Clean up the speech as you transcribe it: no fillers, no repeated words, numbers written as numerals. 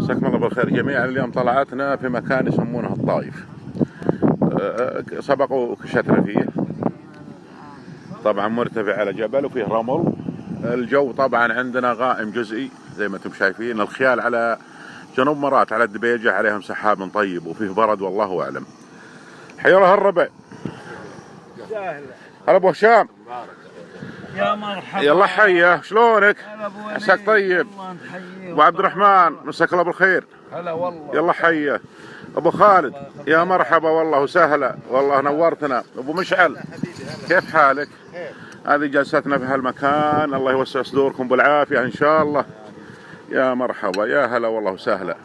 مساكم الله بالخير جميعا. اليوم طلعتنا في مكان يسمونه الطائف. سبقوا كشتنا فيه، طبعا مرتفع على جبل وفيه رمل. الجو طبعا عندنا غائم جزئي زي ما انتم شايفين. الخيال على جنوب مرات على الدبيجة عليهم سحاب طيب وفيه برد والله اعلم. حي الله الربع. هلا ابو هشام. يا مرحبا. يلا حيه، شلونك؟ عساك طيب. ابو عبد الرحمن مساك الله بالخير. هلا والله. يلا حيه. ابو خالد يا مرحبا والله وسهلا، والله نورتنا. ابو مشعل كيف حالك؟ هذه جلستنا في هالمكان، الله يوسع صدوركم بالعافيه ان شاء الله. يا مرحبا يا هلا والله وسهلا.